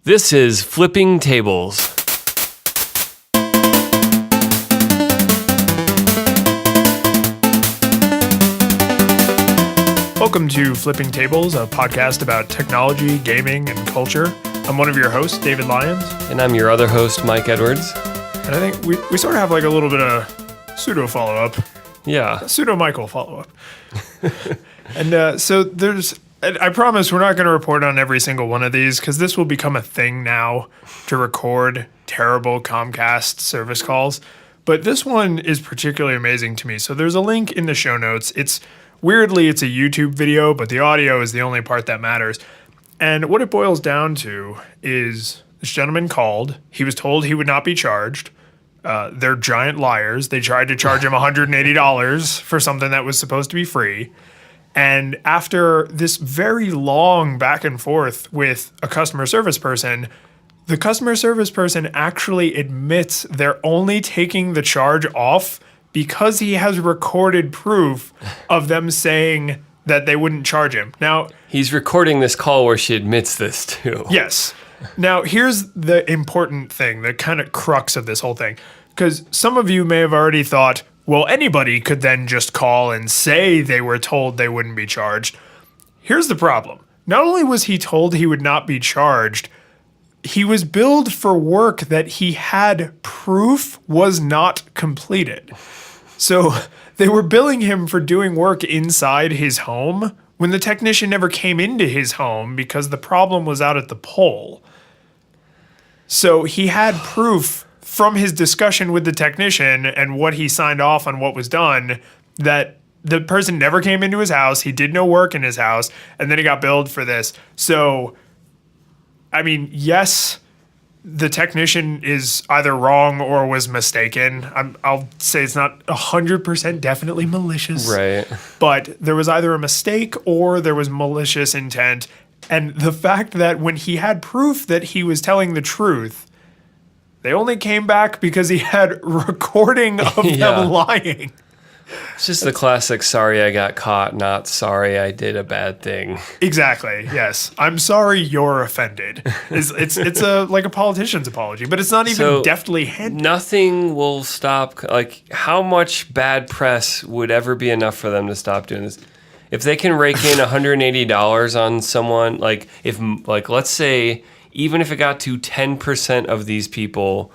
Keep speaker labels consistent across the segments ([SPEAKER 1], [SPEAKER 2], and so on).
[SPEAKER 1] This is Flipping Tables.
[SPEAKER 2] Welcome to Flipping Tables, a podcast about technology, gaming, and culture. I'm one of your hosts, David Lyons.
[SPEAKER 1] And I'm your other host, Mike Edwards.
[SPEAKER 2] And I think we sort of have like a little bit of pseudo follow-up.
[SPEAKER 1] Yeah.
[SPEAKER 2] Pseudo-Michael follow-up. So there's... I promise we're not going to report on every single one of these because this will become a thing now to record terrible Comcast service calls. But this one is particularly amazing to me. So there's a link in the show notes. Weirdly, it's a YouTube video, but the audio is the only part that matters. And what it boils down to is this gentleman called. He was told he would not be charged. They're giant liars. They tried to charge him $180 for something that was supposed to be free. And after this very long back and forth with a customer service person, the customer service person actually admits they're only taking the charge off because he has recorded proof of them saying that they wouldn't charge him. Now,
[SPEAKER 1] he's recording this call where she admits this too.
[SPEAKER 2] Yes. Now, here's the important thing, the kind of crux of this whole thing. Because some of you may have already thought, well, anybody could then just call and say they were told they wouldn't be charged. Here's the problem. Not only was he told he would not be charged, he was billed for work that he had proof was not completed. So they were billing him for doing work inside his home when the technician never came into his home because the problem was out at the pole. So he had proof from his discussion with the technician and what he signed off on what was done that the person never came into his house, he did no work in his house, and then he got billed for this. So, I mean, yes, the technician is either wrong or was mistaken. I'll say it's not 100% definitely malicious.
[SPEAKER 1] Right.
[SPEAKER 2] But there was either a mistake or there was malicious intent. And the fact that when he had proof that he was telling the truth, they only came back because he had recording of them lying.
[SPEAKER 1] It's just the classic sorry I got caught, not sorry I did a bad thing.
[SPEAKER 2] Exactly, yes. I'm sorry you're offended. It's like a politician's apology, but it's not even deftly handled.
[SPEAKER 1] Nothing will stop. Like, how much bad press would ever be enough for them to stop doing this? If they can rake in $180 on someone, let's say, even if it got to 10% of these people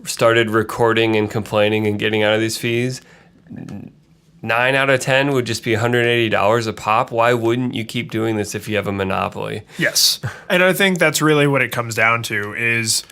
[SPEAKER 1] started recording and complaining and getting out of these fees, 9 out of 10 would just be $180 a pop. Why wouldn't you keep doing this if you have a monopoly?
[SPEAKER 2] Yes. And I think that's really what it comes down to is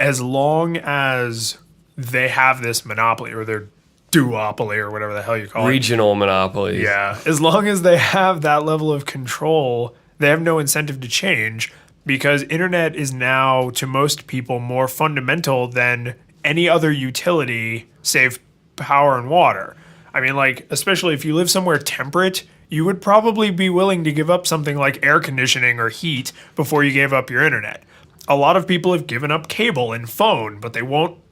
[SPEAKER 2] as long as they have this monopoly or their duopoly or whatever the hell you call it.
[SPEAKER 1] Regional monopolies.
[SPEAKER 2] Yeah. As long as they have that level of control, they have no incentive to change because internet is now, to most people, more fundamental than any other utility save power and water. I mean, like, especially if you live somewhere temperate, you would probably be willing to give up something like air conditioning or heat before you gave up your internet. A lot of people have given up cable and phone, but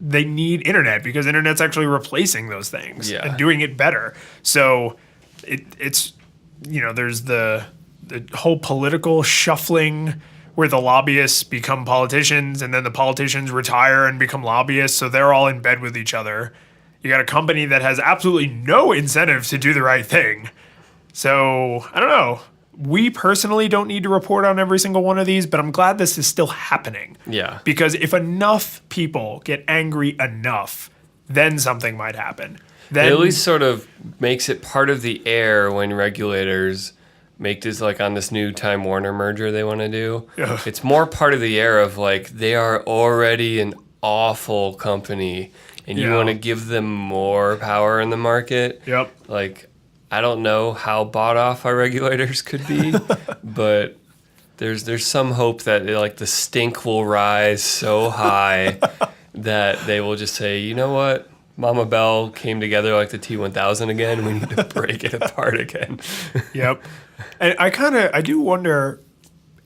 [SPEAKER 2] they need internet because internet's actually replacing those things and doing it better. So it's there's the whole political shuffling where the lobbyists become politicians and then the politicians retire and become lobbyists. So they're all in bed with each other. You got a company that has absolutely no incentive to do the right thing. So, I don't know. We personally don't need to report on every single one of these, but I'm glad this is still happening.
[SPEAKER 1] Yeah.
[SPEAKER 2] Because if enough people get angry enough, then something might happen. Then,
[SPEAKER 1] it at least sort of makes it part of the air when regulators make this, like, on this new Time Warner merger they want to do.
[SPEAKER 2] Ugh.
[SPEAKER 1] It's more part of the air of, like, they are already an awful company. And you want to give them more power in the market.
[SPEAKER 2] Yep.
[SPEAKER 1] Like, I don't know how bought off our regulators could be, but there's some hope that the stink will rise so high that they will just say, you know what, Mama Bell came together like the T-1000 again. We need to break it apart again.
[SPEAKER 2] Yep. And I do wonder,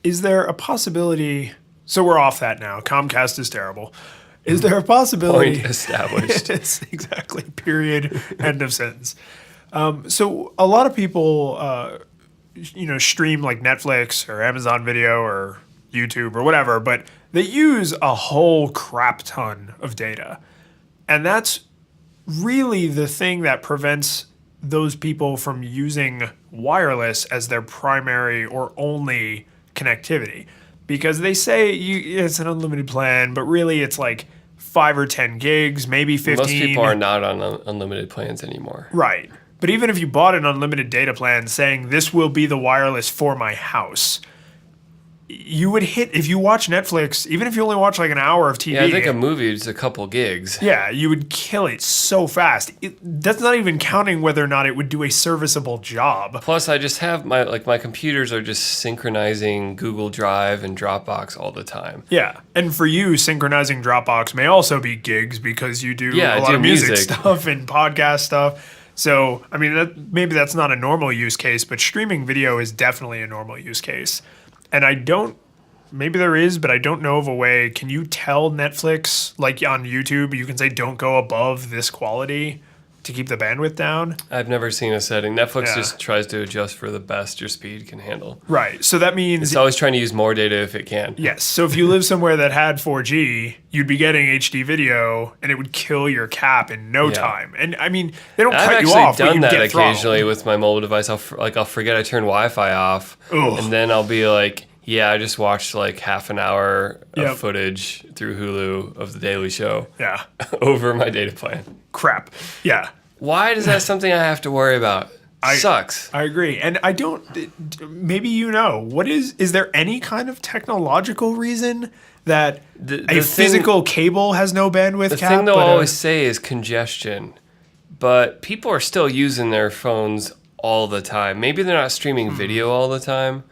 [SPEAKER 2] is there a possibility? So we're off that now. Comcast is terrible. Is there a possibility?
[SPEAKER 1] Point established.
[SPEAKER 2] It's exactly. Period. End of sentence. So a lot of people, stream like Netflix or Amazon Video or YouTube or whatever, but they use a whole crap ton of data. And that's really the thing that prevents those people from using wireless as their primary or only connectivity. Because they say it's an unlimited plan, but really it's like 5 or 10 gigs, maybe 15.
[SPEAKER 1] Most people are not on unlimited plans anymore.
[SPEAKER 2] Right. But even if you bought an unlimited data plan saying this will be the wireless for my house, you would hit, if you watch Netflix, even if you only watch like an hour of TV.
[SPEAKER 1] Yeah, I think a movie is a couple gigs.
[SPEAKER 2] Yeah, you would kill it so fast. That's not even counting whether or not it would do a serviceable job.
[SPEAKER 1] Plus, I just have my computers are just synchronizing Google Drive and Dropbox all the time.
[SPEAKER 2] Yeah, and for you, synchronizing Dropbox may also be gigs because you do a lot of music stuff and podcast stuff. So, I mean, maybe that's not a normal use case, but streaming video is definitely a normal use case. And maybe there is, but I don't know of a way. Can you tell Netflix, like on YouTube, you can say don't go above this quality to keep the bandwidth down?
[SPEAKER 1] I've never seen a setting. Netflix just tries to adjust for the best your speed can handle.
[SPEAKER 2] Right. So that means
[SPEAKER 1] it's always trying to use more data if it can.
[SPEAKER 2] Yes. So if you live somewhere that had 4G, you'd be getting HD video and it would kill your cap in no time. And I mean, they don't cut you off.
[SPEAKER 1] I've actually done that occasionally with my mobile device. I'll forget I turned Wi-Fi off.
[SPEAKER 2] Ugh.
[SPEAKER 1] And then I'll be like, yeah, I just watched like half an hour of footage through Hulu of The Daily Show.
[SPEAKER 2] Yeah.
[SPEAKER 1] Over my data plan.
[SPEAKER 2] Crap. Yeah.
[SPEAKER 1] Why is that something I have to worry about? Sucks.
[SPEAKER 2] I agree. And I don't, maybe you know, is there any kind of technological reason that a physical cable has no bandwidth cap?
[SPEAKER 1] The thing they'll always say is congestion. But people are still using their phones all the time. Maybe they're not streaming video all the time.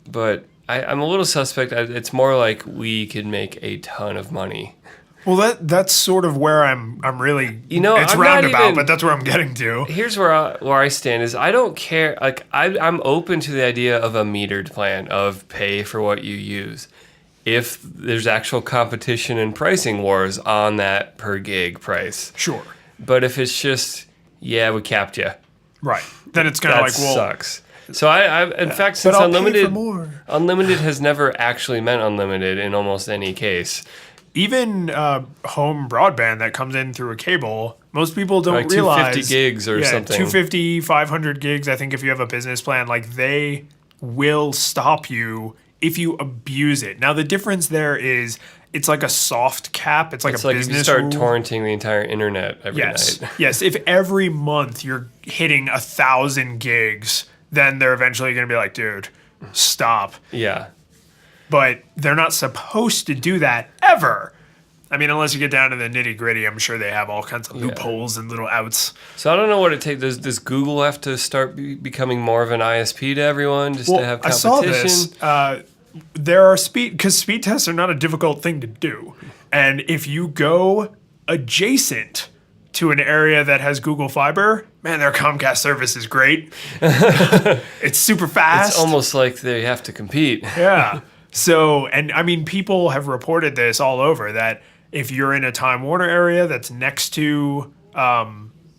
[SPEAKER 1] But I'm a little suspect. It's more like we could make a ton of money.
[SPEAKER 2] Well, that's sort of where I'm really. It's
[SPEAKER 1] I'm
[SPEAKER 2] roundabout, but that's where I'm getting to.
[SPEAKER 1] Here's where I stand is I don't care. Like I'm open to the idea of a metered plan of pay for what you use, if there's actual competition and pricing wars on that per gig price.
[SPEAKER 2] Sure.
[SPEAKER 1] But if it's just we capped you.
[SPEAKER 2] Right. Then it's kind of like, well,
[SPEAKER 1] sucks. So in fact, since unlimited has never actually meant unlimited in almost any case.
[SPEAKER 2] Even home broadband that comes in through a cable, most people don't
[SPEAKER 1] like
[SPEAKER 2] realize.
[SPEAKER 1] 250 gigs or something.
[SPEAKER 2] 250, 500 gigs, I think if you have a business plan, like they will stop you if you abuse it. Now, the difference there is it's like a soft cap. It's like a business
[SPEAKER 1] if you start
[SPEAKER 2] rule.
[SPEAKER 1] Torrenting the entire internet every night.
[SPEAKER 2] Yes, if every month you're hitting 1,000 gigs, then they're eventually going to be like, dude, stop.
[SPEAKER 1] Yeah.
[SPEAKER 2] But they're not supposed to do that ever. I mean, unless you get down to the nitty gritty, I'm sure they have all kinds of loopholes and little outs.
[SPEAKER 1] So I don't know what it takes. Does Google have to start becoming more of an ISP to everyone just to have competition?
[SPEAKER 2] I saw this. There are because speed tests are not a difficult thing to do. And if you go adjacent to an area that has Google Fiber, man, their Comcast service is great. It's super fast.
[SPEAKER 1] It's almost like they have to compete.
[SPEAKER 2] Yeah. So, and I mean, people have reported this all over that if you're in a Time Warner area that's next to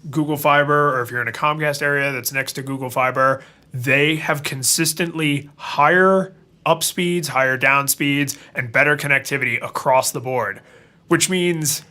[SPEAKER 2] Google Fiber, or if you're in a Comcast area that's next to Google Fiber, they have consistently higher up speeds, higher down speeds, and better connectivity across the board, which means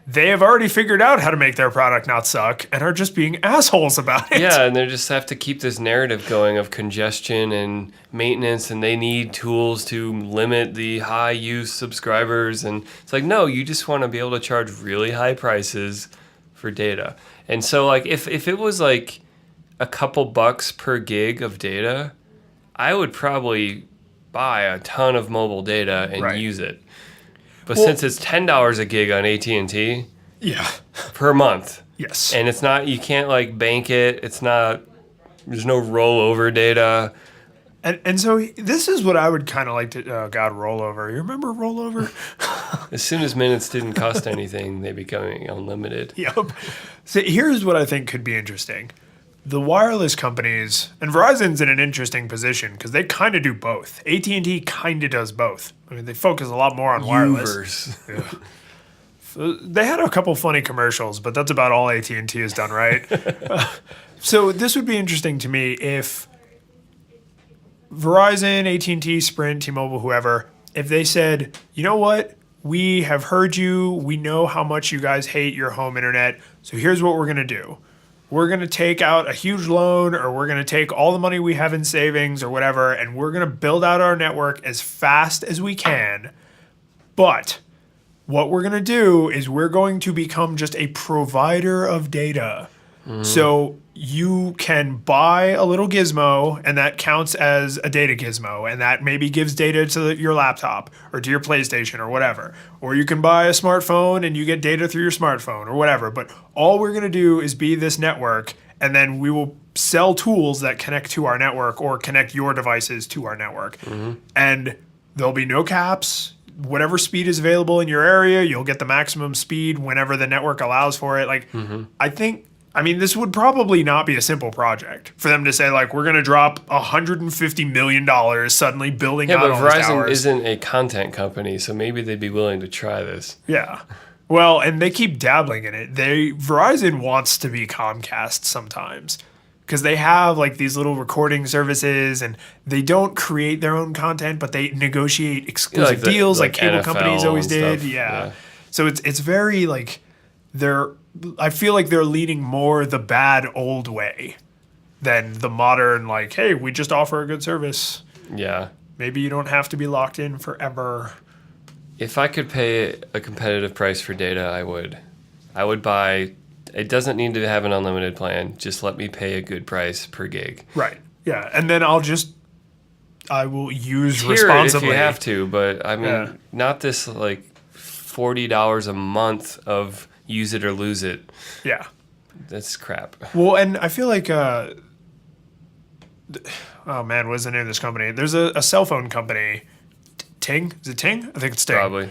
[SPEAKER 2] they have already figured out how to make their product not suck and are just being assholes about it.
[SPEAKER 1] Yeah, and they just have to keep this narrative going of congestion and maintenance, and they need tools to limit the high use subscribers. And it's like, no, you just want to be able to charge really high prices for data. And so, like, if it was like a couple bucks per gig of data, I would probably buy a ton of mobile data and use it. But since it's $10 a gig on AT&T per month.
[SPEAKER 2] Yes.
[SPEAKER 1] And it's not, you can't like bank it. It's not, there's no rollover data.
[SPEAKER 2] And so this is what I would kind of like to, rollover. You remember rollover?
[SPEAKER 1] As soon as minutes didn't cost anything, they become unlimited.
[SPEAKER 2] Yep. So here's what I think could be interesting. The wireless companies, and Verizon's in an interesting position because they kind of do both. AT&T kind of does both. I mean, they focus a lot more on wireless. Yeah. So they had a couple funny commercials, but that's about all AT&T has done, right? So this would be interesting to me if Verizon, AT&T, Sprint, T-Mobile, whoever, if they said, you know what, we have heard you, we know how much you guys hate your home internet, so here's what we're going to do. We're going to take out a huge loan, or we're going to take all the money we have in savings or whatever, and we're going to build out our network as fast as we can. But what we're going to do is we're going to become just a provider of data. So you can buy a little gizmo, and that counts as a data gizmo, and that maybe gives data to your laptop or to your PlayStation or whatever. Or you can buy a smartphone and you get data through your smartphone or whatever. But all we're going to do is be this network, and then we will sell tools that connect to our network or connect your devices to our network. And there'll be no caps. Whatever speed is available in your area, you'll get the maximum speed whenever the network allows for it. Like, I mean, this would probably not be a simple project for them to say, like, we're going to drop $150 million suddenly building out all these towers.
[SPEAKER 1] Verizon isn't a content company, so maybe they'd be willing to try this.
[SPEAKER 2] Yeah. Well, and they keep dabbling in it. Verizon wants to be Comcast sometimes because they have, like, these little recording services, and they don't create their own content, but they negotiate exclusive deals like cable
[SPEAKER 1] NFL
[SPEAKER 2] companies always did.
[SPEAKER 1] stuff.
[SPEAKER 2] Yeah. So it's very, like, I feel like they're leaning more the bad old way than the modern, like, hey, we just offer a good service.
[SPEAKER 1] Yeah.
[SPEAKER 2] Maybe you don't have to be locked in forever.
[SPEAKER 1] If I could pay a competitive price for data, I would. I would buy. It doesn't need to have an unlimited plan. Just let me pay a good price per gig.
[SPEAKER 2] Right. Yeah. And then I will use
[SPEAKER 1] Tier it
[SPEAKER 2] responsibly.
[SPEAKER 1] if you have to, but I mean, not this like $40 a month of use it or lose it.
[SPEAKER 2] Yeah.
[SPEAKER 1] That's crap.
[SPEAKER 2] Well, and I feel like, oh man, what's the name of this company? There's a cell phone company. Ting? Is it Ting? I think it's Ting.
[SPEAKER 1] Probably.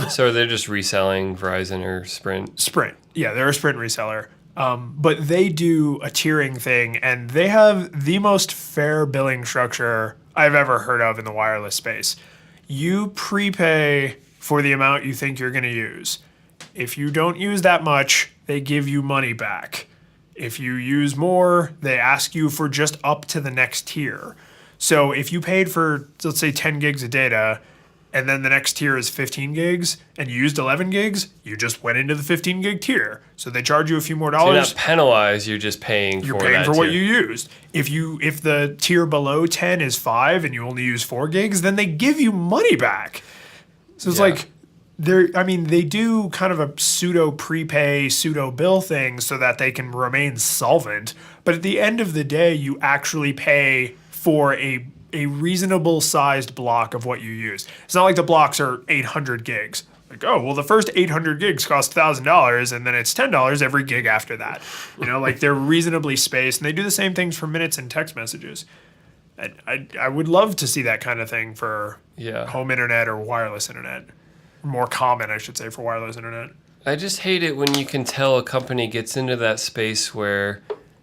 [SPEAKER 1] So they're just reselling Verizon or Sprint?
[SPEAKER 2] Sprint. Yeah, they're a Sprint reseller. But they do a tiering thing, and they have the most fair billing structure I've ever heard of in the wireless space. You prepay for the amount you think you're going to use. If you don't use that much, they give you money back. If you use more, they ask you for just up to the next tier. So if you paid for, let's say, 10 gigs of data, and then the next tier is 15 gigs, and you used 11 gigs, you just went into the 15 gig tier. So they charge you a few more dollars.
[SPEAKER 1] So you're not penalized, you're just paying
[SPEAKER 2] You're
[SPEAKER 1] for
[SPEAKER 2] paying
[SPEAKER 1] that
[SPEAKER 2] for what
[SPEAKER 1] tier.
[SPEAKER 2] you used. If the tier below 10 is 5 and you only use 4 gigs, then they give you money back. So it's like, they do kind of a pseudo prepay, pseudo bill thing so that they can remain solvent. But at the end of the day, you actually pay for a reasonable sized block of what you use. It's not like the blocks are 800 gigs. Like, oh, well, the first 800 gigs cost $1,000, and then it's $10 every gig after that. Like they're reasonably spaced, and they do the same things for minutes and text messages. I would love to see that kind of thing for home internet or wireless internet. More common, I should say, for wireless internet.
[SPEAKER 1] I just hate it when you can tell a company gets into that space where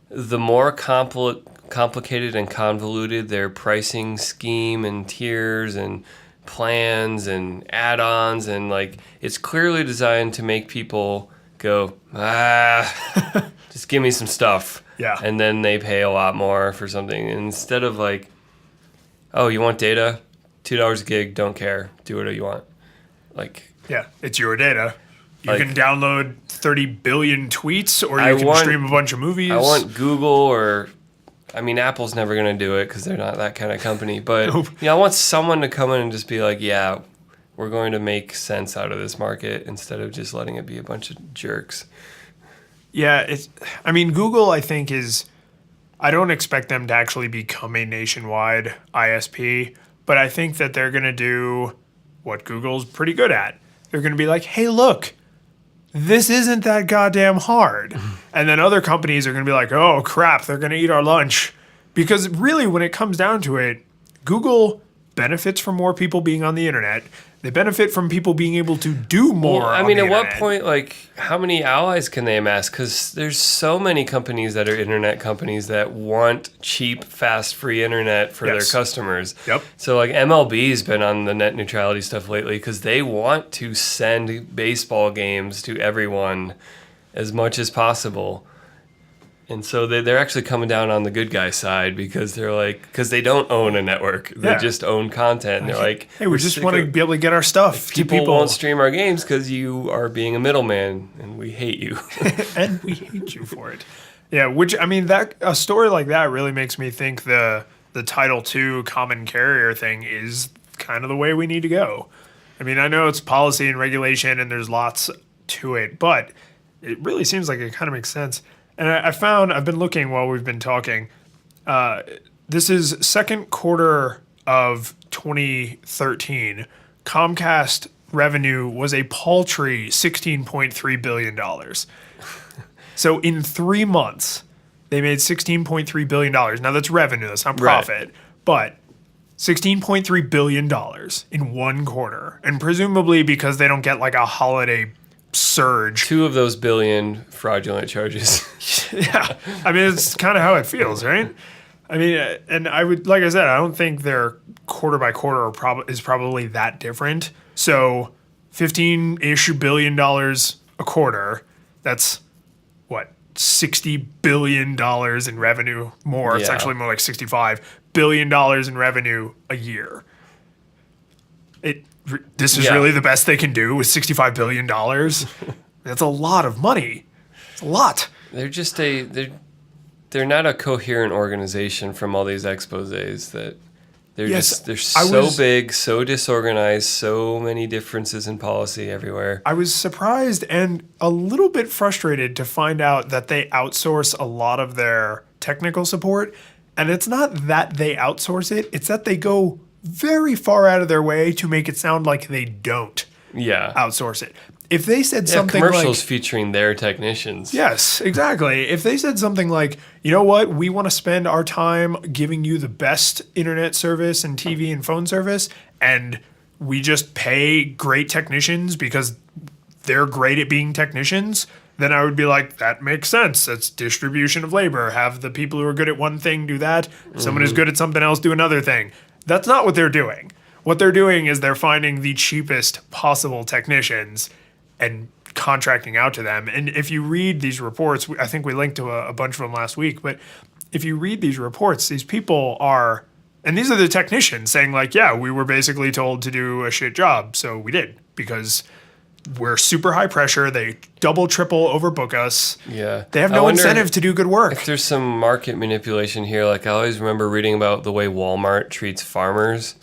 [SPEAKER 1] the more complicated and convoluted their pricing scheme and tiers and plans and add-ons, and like it's clearly designed to make people go, just give me some stuff.
[SPEAKER 2] Yeah.
[SPEAKER 1] And then they pay a lot more for something. And instead of like, oh, you want data? $2 a gig, don't care. Do whatever you want. Like,
[SPEAKER 2] yeah, it's your data. You
[SPEAKER 1] like,
[SPEAKER 2] can download 30 billion tweets, or you can stream a bunch of movies.
[SPEAKER 1] I want Google or, I mean, Apple's never going to do it because they're not that kind of company. But
[SPEAKER 2] Nope.
[SPEAKER 1] I want someone to come in and just be like, yeah, we're going to make sense out of this market instead of just letting it be a bunch of jerks.
[SPEAKER 2] Yeah, Google, I think, I don't expect them to actually become a nationwide ISP, but I think that they're going to do what Google's pretty good at. They're going to be like, hey, look, this isn't that goddamn hard. And then other companies are going to be like, oh, crap, they're going to eat our lunch. Because really, when it comes down to it, Google benefits from more people being on the internet. They benefit from people being able to do more.
[SPEAKER 1] Well, I
[SPEAKER 2] on
[SPEAKER 1] mean,
[SPEAKER 2] the
[SPEAKER 1] at what
[SPEAKER 2] internet.
[SPEAKER 1] point, like, how many allies can they amass? Because there's so many companies that are internet companies that want cheap, fast, free internet for their customers.
[SPEAKER 2] Yep.
[SPEAKER 1] So, like, MLB's been on the net neutrality stuff lately because they want to send baseball games to everyone as much as possible. And so they're actually coming down on the good guy side because because they don't own a network. They just own content. And they're like,
[SPEAKER 2] hey, we just want to be able to get our stuff to people.
[SPEAKER 1] People won't stream our games because you are being a middleman and we hate you.
[SPEAKER 2] And we hate you for it. Yeah, which, I mean, that a story like that really makes me think the Title II common carrier thing is kind of the way we need to go. I mean, I know it's policy and regulation and there's lots to it, but it really seems like it kind of makes sense. And I've been looking while we've been talking. This is second quarter of 2013. Comcast revenue was a paltry $16.3 billion. So in 3 months, they made $16.3 billion. Now that's revenue, that's not profit. Right. But $16.3 billion in 1 quarter. And presumably because they don't get like a holiday surge.
[SPEAKER 1] 2 of those billion fraudulent charges.
[SPEAKER 2] Yeah. I mean, it's kind of how it feels, right? I mean, and I would, like I said, I don't think their quarter by quarter is probably that different. So $15-ish billion a quarter, that's what, $60 billion in revenue more. Yeah. It's actually more like $65 billion in revenue a year. This is really the best they can do with $65 billion. That's a lot of money. It's a lot.
[SPEAKER 1] They're just they're not a coherent organization from all these exposés that they're so big, so disorganized, so many differences in policy everywhere.
[SPEAKER 2] I was surprised and a little bit frustrated to find out that they outsource a lot of their technical support. And it's not that they outsource it, it's that they go very far out of their way to make it sound like they don't outsource it. If they said something
[SPEAKER 1] commercials featuring their technicians.
[SPEAKER 2] Yes, exactly. If they said something like, you know what, we want to spend our time giving you the best internet service and TV and phone service, and we just pay great technicians because they're great at being technicians, then I would be like, that makes sense. That's distribution of labor. Have the people who are good at one thing do that. Someone who's good at something else do another thing. That's not what they're doing. What they're doing is they're finding the cheapest possible technicians and contracting out to them. And if you read these reports, I think we linked to a bunch of them last week, but if you read these reports, these people are, and these are the technicians saying like, yeah, we were basically told to do a shit job, so we did, because we're super high pressure. They double, triple overbook us.
[SPEAKER 1] Yeah.
[SPEAKER 2] They have no incentive to do good work.
[SPEAKER 1] If there's some market manipulation here, like I always remember reading about the way Walmart treats farmers.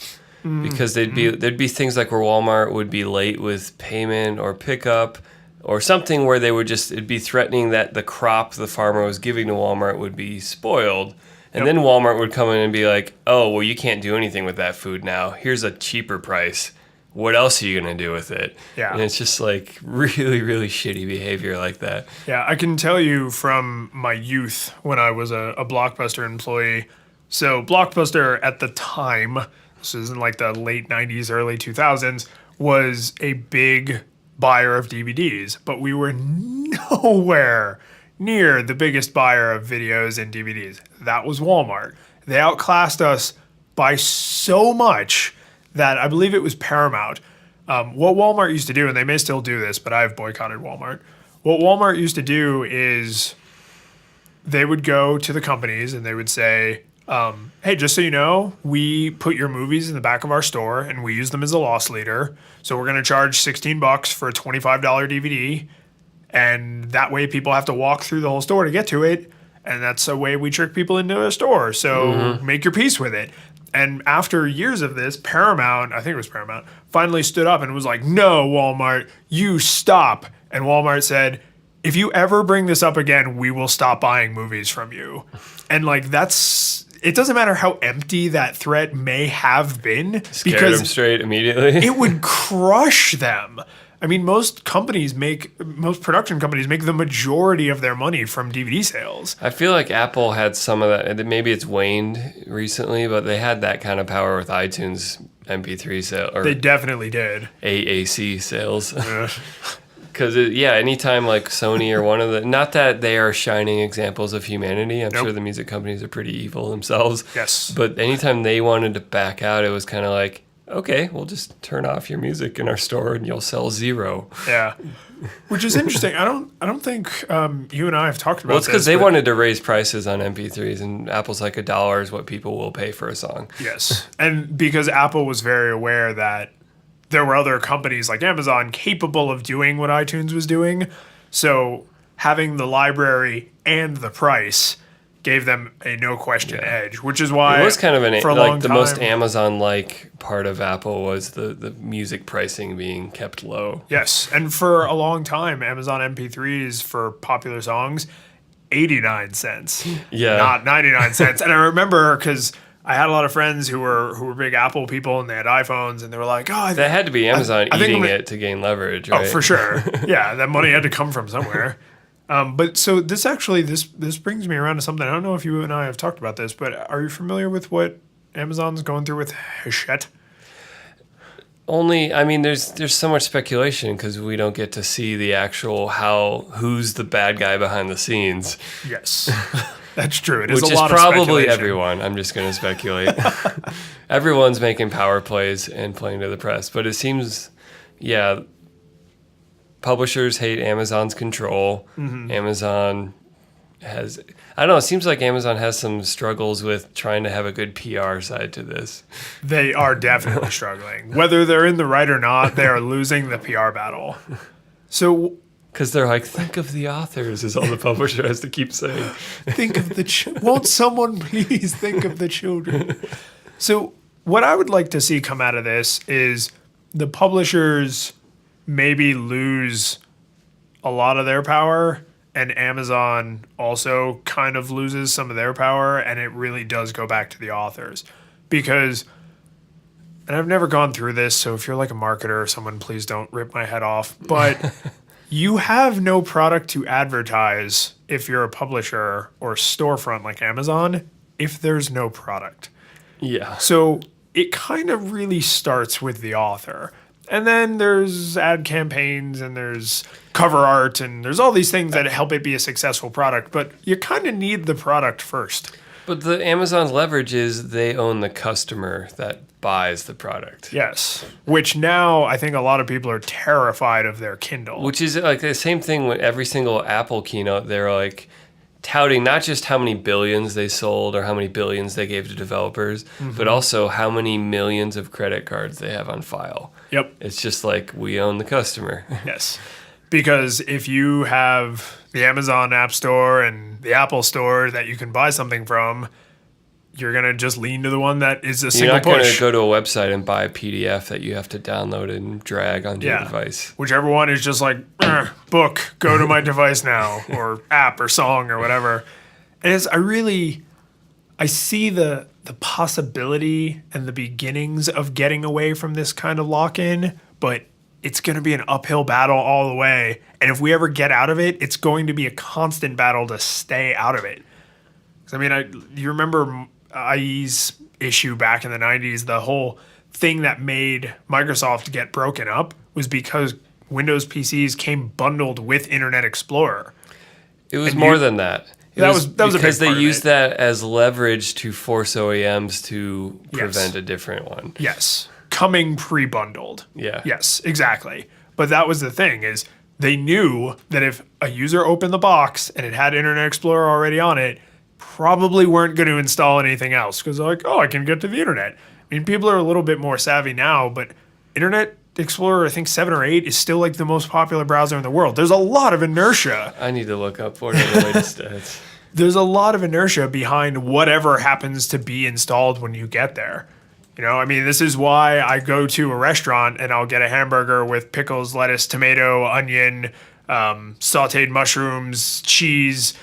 [SPEAKER 1] Because there'd be things like where Walmart would be late with payment or pickup or something where they would it'd be threatening that the crop the farmer was giving to Walmart would be spoiled. And then Walmart would come in and be like, oh, well, you can't do anything with that food now. Here's a cheaper price. What else are you going to do with it? Yeah. And it's just like really, really shitty behavior like that.
[SPEAKER 2] Yeah, I can tell you from my youth when I was a Blockbuster employee. So Blockbuster at the time, this is in like the late 90s, early 2000s, was a big buyer of DVDs, but we were nowhere near the biggest buyer of videos and DVDs. That was Walmart. They outclassed us by so much that I believe it was Paramount. What Walmart used to do, and they may still do this, but I've boycotted Walmart. What Walmart used to do is they would go to the companies and they would say, hey, just so you know, we put your movies in the back of our store and we use them as a loss leader. So we're going to charge $16 for a $25 DVD. And that way people have to walk through the whole store to get to it. And that's a way we trick people into a store. So make your peace with it. And after years of this, Paramount, I think it was Paramount, finally stood up and was like, no, Walmart, you stop. And Walmart said, if you ever bring this up again, we will stop buying movies from you. And like it doesn't matter how empty that threat may have been.
[SPEAKER 1] Scared them straight immediately.
[SPEAKER 2] It would crush them. I mean, most production companies make the majority of their money from DVD sales.
[SPEAKER 1] I feel like Apple had some of that, and maybe it's waned recently, but they had that kind of power with iTunes MP3 sales.
[SPEAKER 2] They definitely did.
[SPEAKER 1] AAC sales. Because, anytime like Sony or one of the... Not that they are shining examples of humanity. I'm sure the music companies are pretty evil themselves.
[SPEAKER 2] Yes.
[SPEAKER 1] But anytime they wanted to back out, it was kind of like, okay, we'll just turn off your music in our store and you'll sell zero.
[SPEAKER 2] Yeah. Which is interesting. I don't think you and I have talked about
[SPEAKER 1] Well, it's because
[SPEAKER 2] this,
[SPEAKER 1] they
[SPEAKER 2] but-
[SPEAKER 1] wanted to raise prices on MP3s, and Apple's like $1 is what people will pay for a song.
[SPEAKER 2] Yes. And because Apple was very aware that there were other companies like Amazon capable of doing what iTunes was doing. So having the library and the price gave them a no question edge, which is why
[SPEAKER 1] It was kind of
[SPEAKER 2] for a
[SPEAKER 1] like
[SPEAKER 2] long
[SPEAKER 1] the
[SPEAKER 2] time,
[SPEAKER 1] most Amazon-like part of Apple was the music pricing being kept low.
[SPEAKER 2] Yes. And for a long time, Amazon MP3s for popular songs, 89 cents.
[SPEAKER 1] Yeah.
[SPEAKER 2] Not 99 cents. And I remember because I had a lot of friends who were big Apple people and they had iPhones and they were like, oh,
[SPEAKER 1] That had to be Amazon
[SPEAKER 2] I think
[SPEAKER 1] eating
[SPEAKER 2] I'm gonna-
[SPEAKER 1] it to gain leverage, right?
[SPEAKER 2] Oh, for sure. Yeah, that money had to come from somewhere. But so this brings me around to something. I don't know if you and I have talked about this, but are you familiar with what Amazon's going through with Hachette?
[SPEAKER 1] Only, I mean, there's so much speculation because we don't get to see the actual who's the bad guy behind the scenes,
[SPEAKER 2] Yes, that's true. It is
[SPEAKER 1] which
[SPEAKER 2] a
[SPEAKER 1] is
[SPEAKER 2] lot
[SPEAKER 1] probably
[SPEAKER 2] of speculation.
[SPEAKER 1] everyone. I'm just going to speculate. Everyone's making power plays and playing to the press, but it seems, yeah, publishers hate Amazon's control. Amazon has, I don't know, it seems like Amazon has some struggles with trying to have a good PR side to this.
[SPEAKER 2] They are definitely struggling. Whether they're in the right or not, they are losing the PR battle. So
[SPEAKER 1] Because they're like, think of the authors, is all the publisher has to keep saying.
[SPEAKER 2] think of the won't someone please think of the children? So what I would like to see come out of this is the publishers maybe lose a lot of their power and Amazon also kind of loses some of their power and it really does go back to the authors. Because, and I've never gone through this, so if you're like a marketer or someone, please don't rip my head off, but you have no product to advertise if you're a publisher or storefront like Amazon if there's no product.
[SPEAKER 1] Yeah.
[SPEAKER 2] So it kind of really starts with the author. And then there's ad campaigns and there's cover art and there's all these things that help it be a successful product. But you kind of need the product first.
[SPEAKER 1] But the Amazon's leverage is they own the customer that buys the product.
[SPEAKER 2] Yes. Which now I think a lot of people are terrified of their Kindle.
[SPEAKER 1] Which is like the same thing with every single Apple keynote. They're like touting not just how many billions they sold or how many billions they gave to developers, but also how many millions of credit cards they have on file.
[SPEAKER 2] Yep.
[SPEAKER 1] It's just like we own the customer.
[SPEAKER 2] Yes. Because if you have the Amazon App Store and the Apple Store that you can buy something from, you're going to just lean to the one that is a
[SPEAKER 1] You're
[SPEAKER 2] single
[SPEAKER 1] not going
[SPEAKER 2] push.
[SPEAKER 1] to go to a website and buy a PDF that you have to download and drag onto your device.
[SPEAKER 2] Whichever one is just like, book, go to my device now, or app or song or whatever. And I see the possibility and the beginnings of getting away from this kind of lock-in, but it's going to be an uphill battle all the way. And if we ever get out of it, it's going to be a constant battle to stay out of it. 'Cause I mean, you remember IE's issue back in the 90s, the whole thing that made Microsoft get broken up was because Windows PCs came bundled with Internet Explorer.
[SPEAKER 1] It was more than that.
[SPEAKER 2] That was a big
[SPEAKER 1] because they
[SPEAKER 2] part of
[SPEAKER 1] used
[SPEAKER 2] it.
[SPEAKER 1] that as leverage to force OEMs to
[SPEAKER 2] Yes.
[SPEAKER 1] prevent a different one.
[SPEAKER 2] Yes. Coming pre-bundled.
[SPEAKER 1] Yeah.
[SPEAKER 2] Yes, exactly. But that was the thing is they knew that if a user opened the box and it had Internet Explorer already on it, probably weren't going to install anything else because they're like, oh, I can get to the internet. I mean, people are a little bit more savvy now, but Internet Explorer, I think 7 or 8, is still like the most popular browser in the world. There's a lot of inertia.
[SPEAKER 1] I need to look up what are the latest stats.
[SPEAKER 2] There's a lot of inertia behind whatever happens to be installed when you get there. You know, I mean, this is why I go to a restaurant and I'll get a hamburger with pickles, lettuce, tomato, onion, sauteed mushrooms, cheese,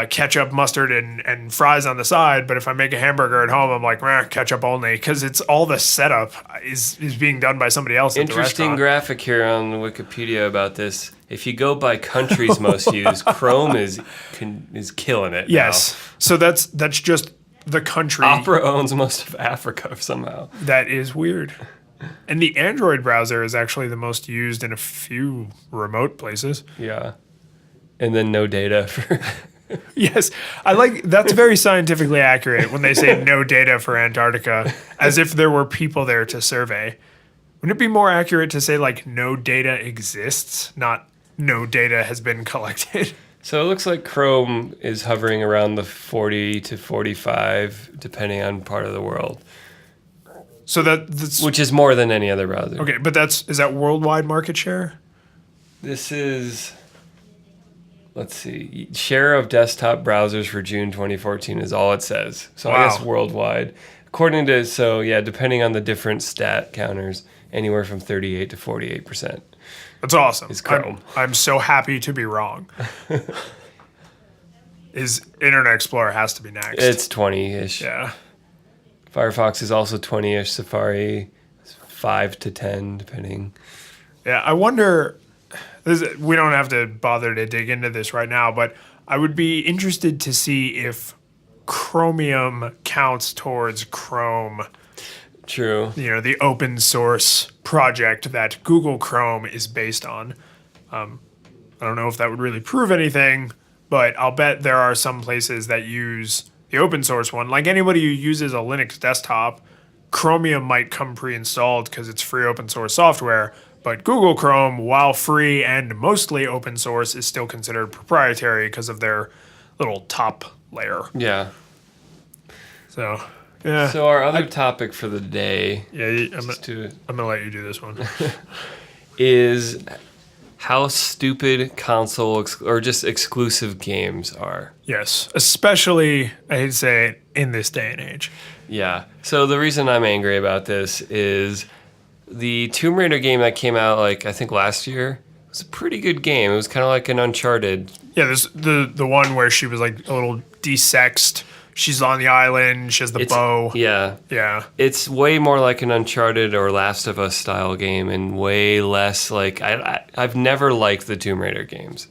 [SPEAKER 2] ketchup, mustard, and fries on the side. But if I make a hamburger at home, I'm like, ketchup only, because it's all the setup is being done by somebody else at the
[SPEAKER 1] Interesting
[SPEAKER 2] restaurant.
[SPEAKER 1] graphic here on Wikipedia about this. If you go by countries most used, Chrome is killing it.
[SPEAKER 2] Yes. So that's just the country.
[SPEAKER 1] Now. Opera owns most of Africa somehow.
[SPEAKER 2] That is weird. And the Android browser is actually the most used in a few remote places.
[SPEAKER 1] Yeah. And then no data for
[SPEAKER 2] Yes, I like that's very scientifically accurate when they say no data for Antarctica, as if there were people there to survey. Wouldn't it be more accurate to say like no data exists, not no data has been collected?
[SPEAKER 1] So it looks like Chrome is hovering around the 40 to 45, depending on part of the world,
[SPEAKER 2] So that's
[SPEAKER 1] which is more than any other browser.
[SPEAKER 2] okay, but is that worldwide market share?
[SPEAKER 1] This is, let's see, share of desktop browsers for June 2014 is all it says. So I guess
[SPEAKER 2] Wow.
[SPEAKER 1] worldwide. According to, so yeah, depending on the different stat counters, anywhere from 38 to 48%.
[SPEAKER 2] That's awesome.
[SPEAKER 1] It's Chrome.
[SPEAKER 2] I'm so happy to be wrong. Internet Explorer has to be next.
[SPEAKER 1] It's 20-ish.
[SPEAKER 2] Yeah.
[SPEAKER 1] Firefox is also 20-ish. Safari is 5 to 10, depending.
[SPEAKER 2] Yeah, I wonder. We don't have to bother to dig into this right now, but I would be interested to see if Chromium counts towards Chrome.
[SPEAKER 1] True.
[SPEAKER 2] You know, the open source project that Google Chrome is based on. I don't know if that would really prove anything, but I'll bet there are some places that use the open source one. Like anybody who uses a Linux desktop, Chromium might come pre-installed because it's free open source software. But Google Chrome, while free and mostly open source, is still considered proprietary because of their little top layer.
[SPEAKER 1] Yeah.
[SPEAKER 2] So, yeah.
[SPEAKER 1] So our other topic for the day
[SPEAKER 2] Yeah, I'm going to let you do this one.
[SPEAKER 1] is how stupid console or just exclusive games are.
[SPEAKER 2] Yes, especially, I hate to say it, in this day and age.
[SPEAKER 1] Yeah. So the reason I'm angry about this is the Tomb Raider game that came out, like, I think last year was a pretty good game. It was kind of like an Uncharted.
[SPEAKER 2] Yeah, this the one where she was like a little desexed. She's on the island. She has the bow.
[SPEAKER 1] Yeah.
[SPEAKER 2] Yeah.
[SPEAKER 1] It's way more like an Uncharted or Last of Us style game and way less like... I've never liked the Tomb Raider games.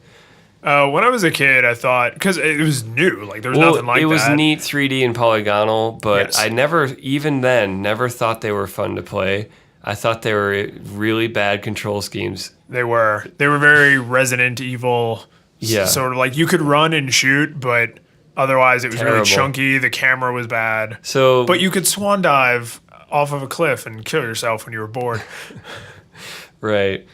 [SPEAKER 2] When I was a kid, I thought, because it was new, like there was nothing like that.
[SPEAKER 1] It was neat 3D and polygonal, but
[SPEAKER 2] Yes.
[SPEAKER 1] I never thought they were fun to play. I thought they were really bad control schemes.
[SPEAKER 2] They were very Resident Evil.
[SPEAKER 1] Yeah.
[SPEAKER 2] Sort of like you could run and shoot, but otherwise it was
[SPEAKER 1] Terrible.
[SPEAKER 2] really chunky. The camera was bad.
[SPEAKER 1] So,
[SPEAKER 2] But you could swan dive off of a cliff and kill yourself when you were bored.
[SPEAKER 1] right.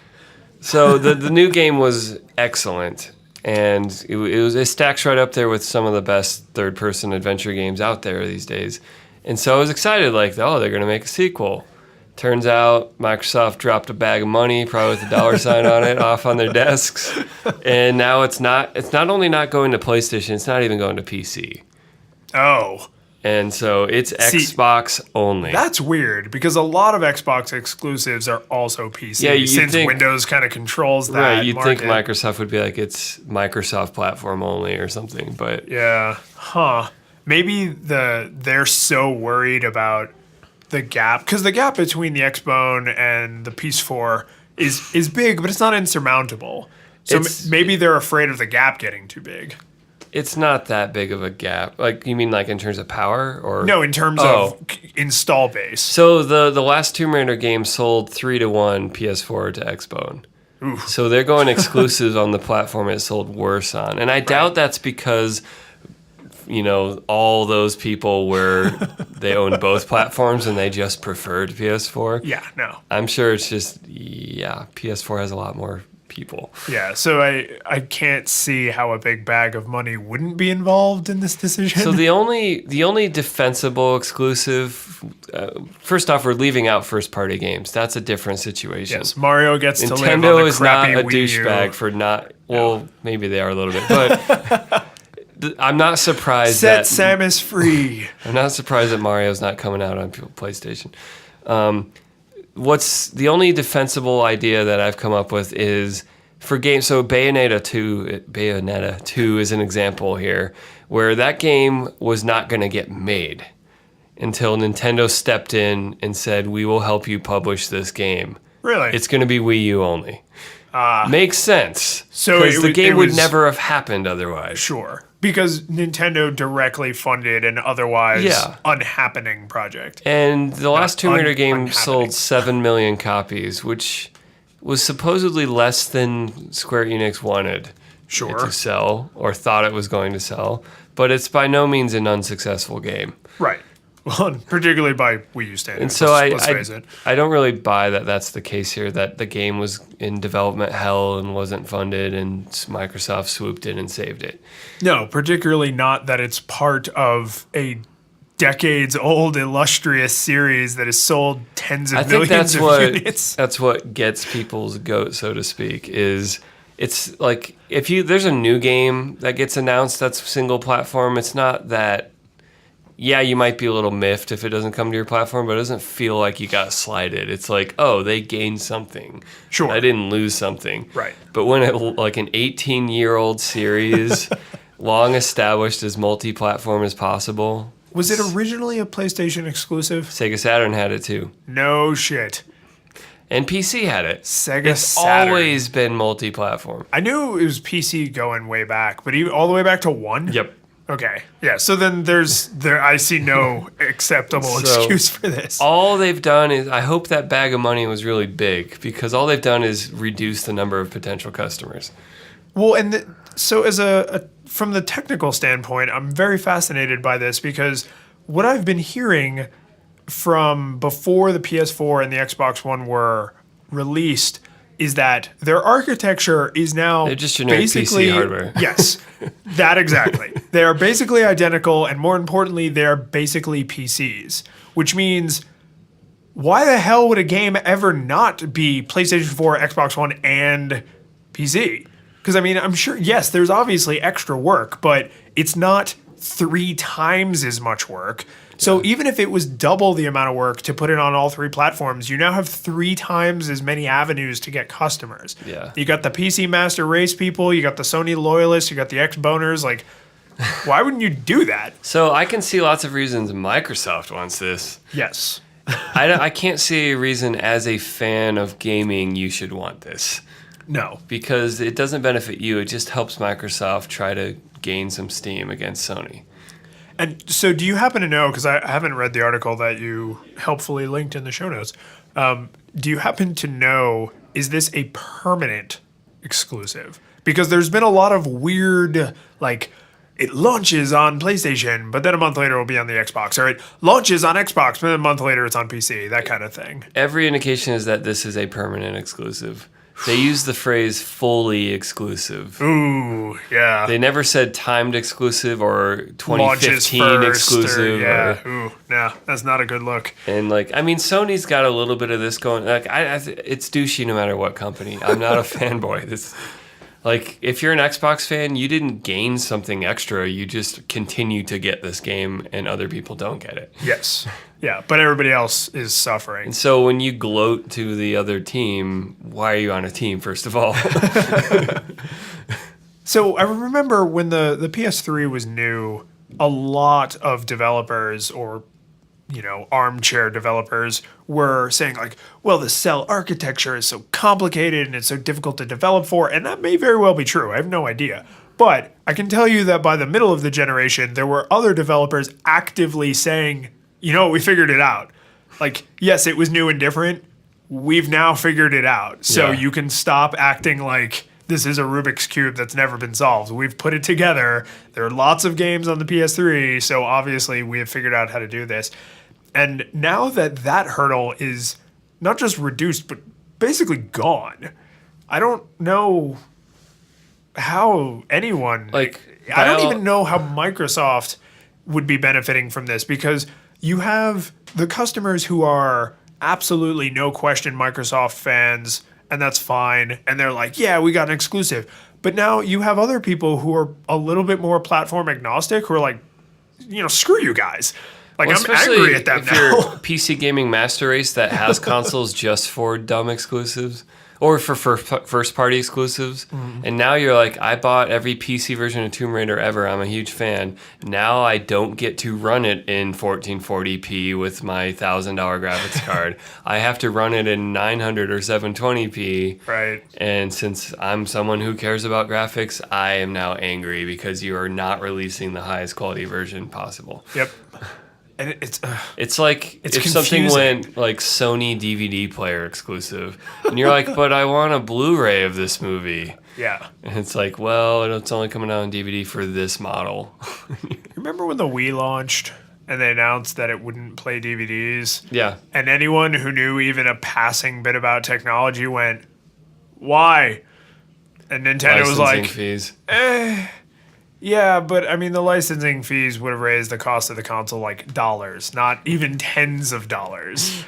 [SPEAKER 1] So the new game was excellent, and it stacks right up there with some of the best third-person adventure games out there these days. And so I was excited, like, oh, they're going to make a sequel. Turns out Microsoft dropped a bag of money, probably with a dollar sign on it, off on their desks. And now it's not only not going to PlayStation, it's not even going to PC.
[SPEAKER 2] Oh.
[SPEAKER 1] And so it's Xbox only.
[SPEAKER 2] That's weird because a lot of Xbox exclusives are also PC.
[SPEAKER 1] Yeah,
[SPEAKER 2] since Windows kind of controls that.
[SPEAKER 1] Right, you'd
[SPEAKER 2] market.
[SPEAKER 1] think Microsoft would be like, it's Microsoft platform only or something, but...
[SPEAKER 2] Yeah. Huh. Maybe they're so worried about the gap, because the gap between the Xbone and the PS4 is big, but it's not insurmountable. So maybe they're afraid of the gap getting too big.
[SPEAKER 1] It's not that big of a gap. Like, you mean like in terms of power? Or
[SPEAKER 2] No, in terms of install base.
[SPEAKER 1] So the last Tomb Raider game sold 3-1 PS4 to Xbone.
[SPEAKER 2] Oof.
[SPEAKER 1] So they're going exclusive on the platform it sold worse on. And I doubt that's because... you know, all those people they owned both platforms and they just preferred PS4.
[SPEAKER 2] Yeah, no.
[SPEAKER 1] I'm sure it's just, PS4 has a lot more people.
[SPEAKER 2] Yeah, so I can't see how a big bag of money wouldn't be involved in this decision.
[SPEAKER 1] So the only defensible exclusive, first off, we're leaving out first-party games. That's a different situation.
[SPEAKER 2] Yes, Mario gets to live on
[SPEAKER 1] Nintendo
[SPEAKER 2] the
[SPEAKER 1] is not
[SPEAKER 2] crappy
[SPEAKER 1] a
[SPEAKER 2] Wii U.
[SPEAKER 1] douchebag for not... Well, maybe they are a little bit, but... I'm not surprised
[SPEAKER 2] Set Samus free.
[SPEAKER 1] I'm not surprised that Mario's not coming out on PlayStation. What's the only defensible idea that I've come up with is for games. So Bayonetta 2 is an example here, where that game was not going to get made until Nintendo stepped in and said, "We will help you publish this game.
[SPEAKER 2] Really?
[SPEAKER 1] It's going to be Wii U only." Makes sense.
[SPEAKER 2] So
[SPEAKER 1] because the game would
[SPEAKER 2] was,
[SPEAKER 1] never have happened otherwise.
[SPEAKER 2] Sure. Because Nintendo directly funded an otherwise unhappening project.
[SPEAKER 1] And the last Tomb Raider game
[SPEAKER 2] unhappening.
[SPEAKER 1] sold 7 million copies, which was supposedly less than Square Enix wanted.
[SPEAKER 2] Sure.
[SPEAKER 1] to sell or thought it was going to sell, but it's by no means an unsuccessful game.
[SPEAKER 2] Right. Well, particularly by Wii U standards.
[SPEAKER 1] And so
[SPEAKER 2] let's face it.
[SPEAKER 1] I don't really buy that that's the case here, that the game was in development hell and wasn't funded and Microsoft swooped in and saved it.
[SPEAKER 2] No, particularly not that it's part of a decades-old illustrious series that has sold tens of millions of units.
[SPEAKER 1] That's what gets people's goat, so to speak, is it's like there's a new game that gets announced that's single platform, it's not that. Yeah, you might be a little miffed if it doesn't come to your platform, but it doesn't feel like you got slighted. It's like, oh, they gained something.
[SPEAKER 2] Sure.
[SPEAKER 1] I didn't lose something.
[SPEAKER 2] Right.
[SPEAKER 1] But when like an 18-year-old series, long established as multi-platform as possible.
[SPEAKER 2] Was it originally a PlayStation exclusive?
[SPEAKER 1] Sega Saturn had it too.
[SPEAKER 2] No shit.
[SPEAKER 1] And PC had it.
[SPEAKER 2] Sega
[SPEAKER 1] it's
[SPEAKER 2] Saturn.
[SPEAKER 1] always been multi-platform.
[SPEAKER 2] I knew it was PC going way back, but even all the way back to 1?
[SPEAKER 1] Yep.
[SPEAKER 2] Okay. Yeah, so then I see no acceptable excuse for this.
[SPEAKER 1] All they've done is, I hope that bag of money was really big, because all they've done is reduce the number of potential customers.
[SPEAKER 2] Well, and so as from the technical standpoint, I'm very fascinated by this, because what I've been hearing from before the PS4 and the Xbox One were released is that their architecture is now
[SPEAKER 1] they're just generic
[SPEAKER 2] basically
[SPEAKER 1] PC hardware.
[SPEAKER 2] Yes, that exactly. They are basically identical, and more importantly, they're basically PCs, which means why the hell would a game ever not be PlayStation 4, Xbox One, and PC? Because, I mean, I'm sure, yes, there's obviously extra work, but it's not 3 times as much work. So even if it was double the amount of work to put it on all 3 platforms, you now have 3 times as many avenues to get customers.
[SPEAKER 1] Yeah.
[SPEAKER 2] You got the PC Master Race people, you got the Sony loyalists, you got the X-boners. Like, why wouldn't you do that?
[SPEAKER 1] So I can see lots of reasons Microsoft wants this.
[SPEAKER 2] Yes.
[SPEAKER 1] I can't see a reason as a fan of gaming you should want this.
[SPEAKER 2] No.
[SPEAKER 1] Because it doesn't benefit you. It just helps Microsoft try to gain some steam against Sony.
[SPEAKER 2] And so do you happen to know, because I haven't read the article that you helpfully linked in the show notes, do you happen to know, is this a permanent exclusive? Because there's been a lot of weird, like, it launches on PlayStation, but then a month later it'll be on the Xbox, or it launches on Xbox, but then a month later it's on PC, that kind of thing.
[SPEAKER 1] Every indication is that this is a permanent exclusive. They use the phrase fully exclusive.
[SPEAKER 2] Ooh, yeah.
[SPEAKER 1] They never said timed exclusive or 2015
[SPEAKER 2] first
[SPEAKER 1] exclusive.
[SPEAKER 2] Ooh, no, that's not a good look.
[SPEAKER 1] And like, I mean, Sony's got a little bit of this going. Like, it's douchey no matter what company. I'm not a fanboy. This, like, if you're an Xbox fan, you didn't gain something extra. You just continue to get this game, and other people don't get it.
[SPEAKER 2] Yes. Yeah, but everybody else is suffering.
[SPEAKER 1] And so when you gloat to the other team, why are you on a team, first of all?
[SPEAKER 2] So I remember when the PS3 was new, a lot of developers, or armchair developers, were saying like, well, the cell architecture is so complicated and it's so difficult to develop for, and that may very well be true. I have no idea. But I can tell you that by the middle of the generation, there were other developers actively saying, we figured it out. Like, yes, it was new and different. We've now figured it out. So you can stop acting like this is a Rubik's Cube that's never been solved. We've put it together. There are lots of games on the PS3, so obviously we have figured out how to do this. And now that hurdle is not just reduced, but basically gone, I don't know how anyone... I don't even know how Microsoft would be benefiting from this, because you have the customers who are absolutely no question Microsoft fans, and that's fine. And they're like, yeah, we got an exclusive. But now you have other people who are a little bit more platform agnostic, who are like, screw you guys. Like, well, I'm angry at them
[SPEAKER 1] if
[SPEAKER 2] now.
[SPEAKER 1] You're PC gaming master race that has consoles just for dumb exclusives or for first-party exclusives. Mm-hmm. And now you're like, I bought every PC version of Tomb Raider ever. I'm a huge fan. Now I don't get to run it in 1440p with my $1,000 graphics card. I have to run it in 900 or 720p.
[SPEAKER 2] Right.
[SPEAKER 1] And since I'm someone who cares about graphics, I am now angry because you are not releasing the highest quality version possible.
[SPEAKER 2] Yep. And
[SPEAKER 1] it's like if something went like Sony DVD player exclusive, and you're like, but I want a Blu-ray of this movie.
[SPEAKER 2] Yeah.
[SPEAKER 1] And it's like, well, it's only coming out on DVD for this model.
[SPEAKER 2] Remember when the Wii launched and they announced that it wouldn't play DVDs?
[SPEAKER 1] Yeah.
[SPEAKER 2] And anyone who knew even a passing bit about technology went, why? And Nintendo was
[SPEAKER 1] Licensing
[SPEAKER 2] like,
[SPEAKER 1] fees.
[SPEAKER 2] yeah, but I mean, the licensing fees would have raised the cost of the console like dollars, not even tens of dollars.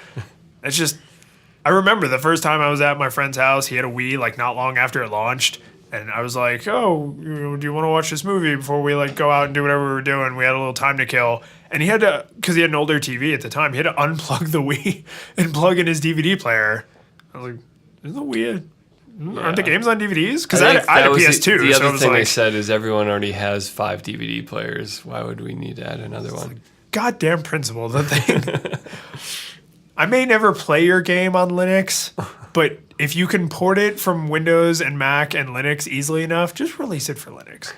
[SPEAKER 2] It's just, I remember the first time I was at my friend's house, he had a Wii like not long after it launched. And I was like, oh, do you want to watch this movie before we like go out and do whatever we were doing? We had a little time to kill. And he had to, because he had an older TV at the time, he had to unplug the Wii and plug in his DVD player. I was like, isn't the Wii, aren't the games on DVDs? Because I had a PS2.
[SPEAKER 1] The
[SPEAKER 2] so
[SPEAKER 1] other
[SPEAKER 2] it was
[SPEAKER 1] thing
[SPEAKER 2] like,
[SPEAKER 1] they said is everyone already has 5 DVD players. Why would we need to add another one?
[SPEAKER 2] goddamn principle. The thing. I may never play your game on Linux, but if you can port it from Windows and Mac and Linux easily enough, just release it for Linux.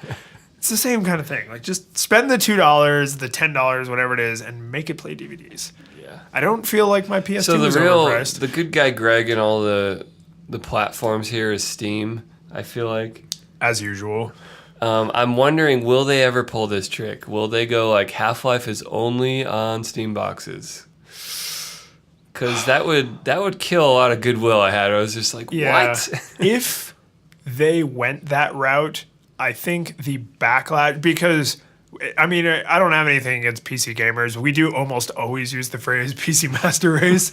[SPEAKER 2] It's the same kind of thing. Like, just spend the $2, the $10, whatever it is, and make it play DVDs.
[SPEAKER 1] Yeah.
[SPEAKER 2] I don't feel like my PS2
[SPEAKER 1] So
[SPEAKER 2] is overpriced.
[SPEAKER 1] the good guy Greg and all the platforms here is Steam, I feel like.
[SPEAKER 2] As usual.
[SPEAKER 1] I'm wondering, will they ever pull this trick? Will they go like Half-Life is only on Steam boxes? Because that would kill a lot of goodwill I had. I was just like, what?
[SPEAKER 2] If they went that route, I think the backlash, because, I mean, I don't have anything against PC gamers. We do almost always use the phrase PC Master Race.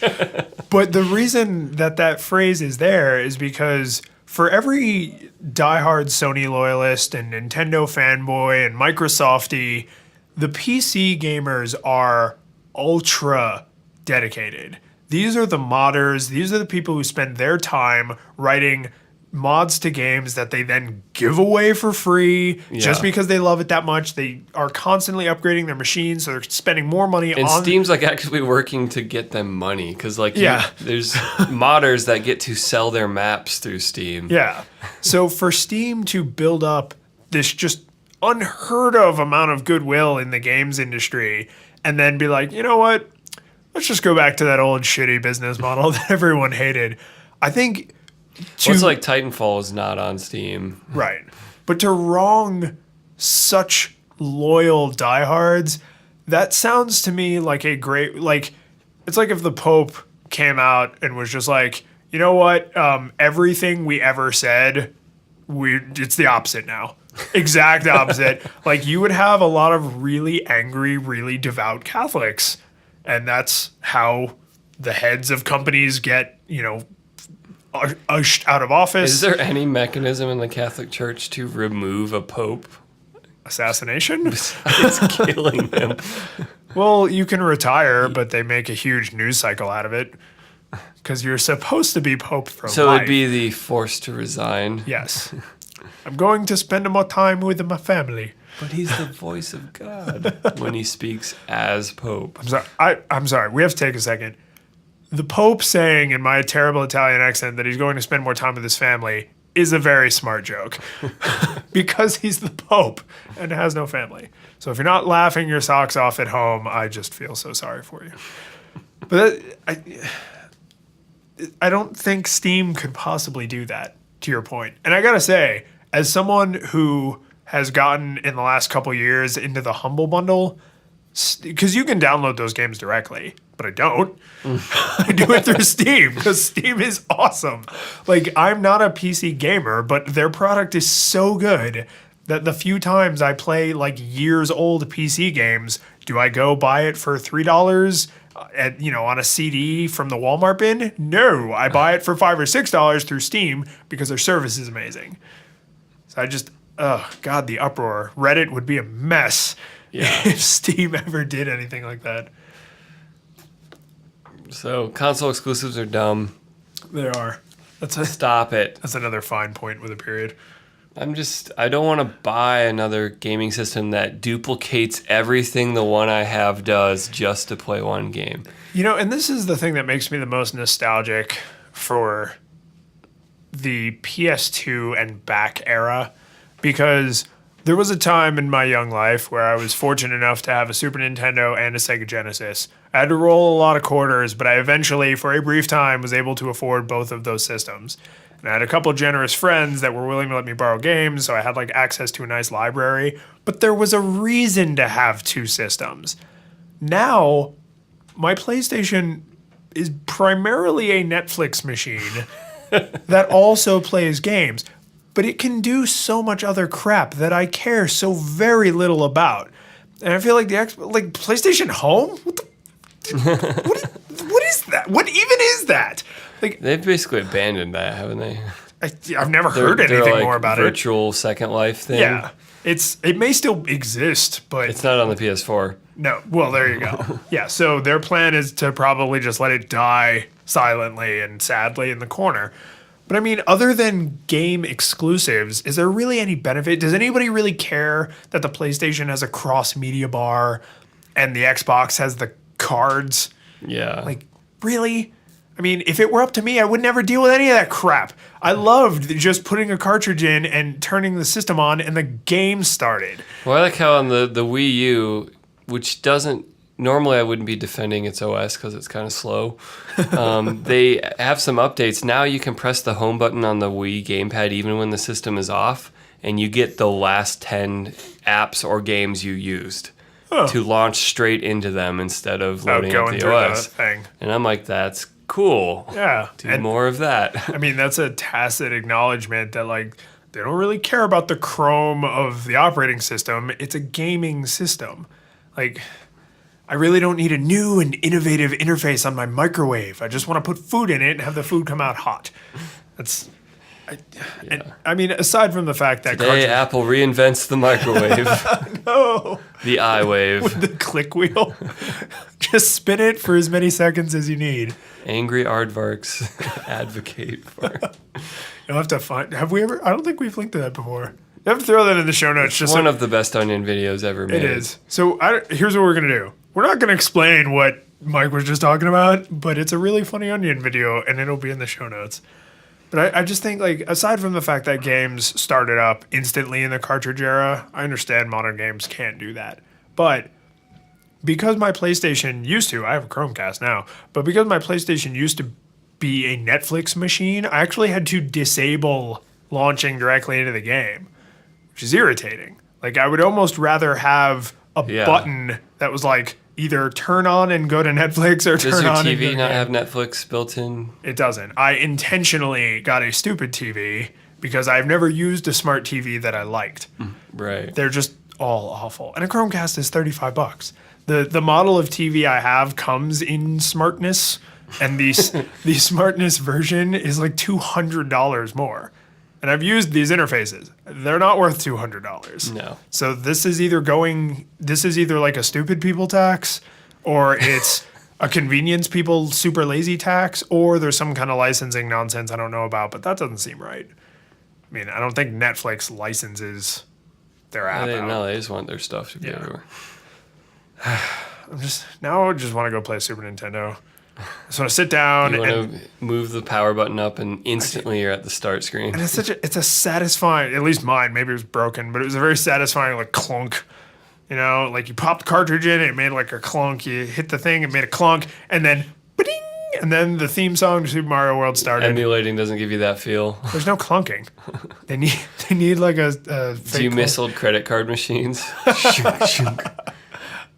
[SPEAKER 2] But the reason that phrase is there is because for every diehard Sony loyalist and Nintendo fanboy and Microsofty, the PC gamers are ultra dedicated. These are the modders. These are the people who spend their time writing mods to games that they then give away for free just because they love it that much. They are constantly upgrading their machines, so they're spending more money
[SPEAKER 1] and
[SPEAKER 2] on...
[SPEAKER 1] Steam's like actually working to get them money because like there's modders that get to sell their maps through Steam.
[SPEAKER 2] Yeah. So for Steam to build up this just unheard of amount of goodwill in the games industry and then be like, you know what? Let's just go back to that old shitty business model that everyone hated. I think...
[SPEAKER 1] It's like Titanfall is not on Steam.
[SPEAKER 2] Right. But to wrong such loyal diehards, that sounds to me like a great... Like, it's like if the Pope came out and was just like, you know what? Everything we ever said, it's the opposite now. Exact opposite. Like, you would have a lot of really angry, really devout Catholics. And that's how the heads of companies get, ushed out of office.
[SPEAKER 1] Is there any mechanism in the Catholic Church to remove a pope?
[SPEAKER 2] Assassination?
[SPEAKER 1] Besides killing them.
[SPEAKER 2] Well, you can retire, but they make a huge news cycle out of it. Because you're supposed to be pope for life.
[SPEAKER 1] So it'd be the forced to resign.
[SPEAKER 2] Yes. I'm going to spend more time with my family.
[SPEAKER 1] But he's the voice of God when he speaks as Pope.
[SPEAKER 2] I'm sorry. We have to take a second. The Pope saying in my terrible Italian accent that he's going to spend more time with his family is a very smart joke. Because he's the Pope and has no family. So if you're not laughing your socks off at home, I just feel so sorry for you. But I don't think Steam could possibly do that, to your point. And I gotta say, as someone who has gotten in the last couple years into the Humble Bundle, because you can download those games directly, but I don't. I do it through Steam because Steam is awesome. Like, I'm not a PC gamer, but their product is so good that the few times I play like years old PC games, do I go buy it for $3 on a CD from the Walmart bin? No, I buy it for $5 or $6 through Steam because their service is amazing. So oh, God, the uproar. Reddit would be a mess if Steam ever did anything like that.
[SPEAKER 1] So console exclusives are dumb.
[SPEAKER 2] They are.
[SPEAKER 1] Stop it.
[SPEAKER 2] That's another fine point with a period.
[SPEAKER 1] I don't want to buy another gaming system that duplicates everything the one I have does just to play one game.
[SPEAKER 2] And this is the thing that makes me the most nostalgic for the PS2 and back era, because there was a time in my young life where I was fortunate enough to have a Super Nintendo and a Sega Genesis. I had to roll a lot of quarters, but I eventually, for a brief time, was able to afford both of those systems. And I had a couple generous friends that were willing to let me borrow games, so I had like access to a nice library. But there was a reason to have two systems. Now, my PlayStation is primarily a Netflix machine that also plays games. But it can do so much other crap that I care so very little about. And I feel like PlayStation Home? What is that? What even is that? Like,
[SPEAKER 1] They've basically abandoned that, haven't they?
[SPEAKER 2] I've never heard anything
[SPEAKER 1] like
[SPEAKER 2] more about it.
[SPEAKER 1] virtual Second Life thing.
[SPEAKER 2] Yeah. It may still exist, but
[SPEAKER 1] It's not on the PS4.
[SPEAKER 2] no. Well, there you go. Yeah, so their plan is to probably just let it die silently and sadly in the corner. But I mean, other than game exclusives, is there really any benefit? Does anybody really care that the PlayStation has a cross-media bar and the Xbox has the cards?
[SPEAKER 1] Yeah.
[SPEAKER 2] Like, really? I mean, if it were up to me, I would never deal with any of that crap. I loved just putting a cartridge in and turning the system on and the game started.
[SPEAKER 1] Well, I like how on the Wii U, which doesn't... Normally, I wouldn't be defending its OS because it's kind of slow. They have some updates. Now you can press the home button on the Wii gamepad even when the system is off, and you get the last 10 apps or games you used to launch straight into them instead of loading up the OS.
[SPEAKER 2] Thing.
[SPEAKER 1] And I'm like, that's cool.
[SPEAKER 2] Yeah.
[SPEAKER 1] Do more of that.
[SPEAKER 2] I mean, that's a tacit acknowledgement that, like, they don't really care about the Chrome of the operating system. It's a gaming system. Like... I really don't need a new and innovative interface on my microwave. I just want to put food in it and have the food come out hot. I mean, aside from the fact that
[SPEAKER 1] Today, Apple reinvents the microwave.
[SPEAKER 2] No.
[SPEAKER 1] The iWave.
[SPEAKER 2] With the click wheel. Just spin it for as many seconds as you need.
[SPEAKER 1] Angry aardvarks advocate for.
[SPEAKER 2] You'll have to find... Have we ever... I don't think we've linked to that before. You have to throw that in the show notes.
[SPEAKER 1] It's one of the best Onion videos ever made.
[SPEAKER 2] It is. So here's what we're going to do. We're not going to explain what Mike was just talking about, but it's a really funny Onion video, and it'll be in the show notes. But I just think, like, aside from the fact that games started up instantly in the cartridge era, I understand modern games can't do that. But because my PlayStation used to, I have a Chromecast now, but because my PlayStation used to be a Netflix machine, I actually had to disable launching directly into the game, which is irritating. Like, I would almost rather have a button that was like either turn on and go to Netflix or turn on.
[SPEAKER 1] Does your TV not have Netflix built in?
[SPEAKER 2] It doesn't. I intentionally got a stupid TV because I've never used a smart TV that I liked.
[SPEAKER 1] Right.
[SPEAKER 2] They're just all awful. And a Chromecast is $35. The model of TV I have comes in smartness, and the smartness version is like $200 more. And I've used these interfaces. They're not worth $200.
[SPEAKER 1] No.
[SPEAKER 2] So this is either like a stupid people tax, or it's a convenience people super lazy tax, or there's some kind of licensing nonsense I don't know about, but that doesn't seem right. I mean, I don't think Netflix licenses their app out.
[SPEAKER 1] No, they just want their stuff to be everywhere.
[SPEAKER 2] I just want to go play Super Nintendo. I just want to sit down
[SPEAKER 1] You want to move the power button up, and instantly you're at the start screen.
[SPEAKER 2] and it's a satisfying, at least mine, maybe it was broken, but it was a very satisfying, like, clunk. You know, like, you popped the cartridge in, it made like a clunk. You hit the thing, it made a clunk, and then ba-ding, and then the theme song to Super Mario World started.
[SPEAKER 1] Emulating doesn't give you that feel.
[SPEAKER 2] There's no clunking. They need like a fake
[SPEAKER 1] Do you miss
[SPEAKER 2] clunk.
[SPEAKER 1] old credit card machines?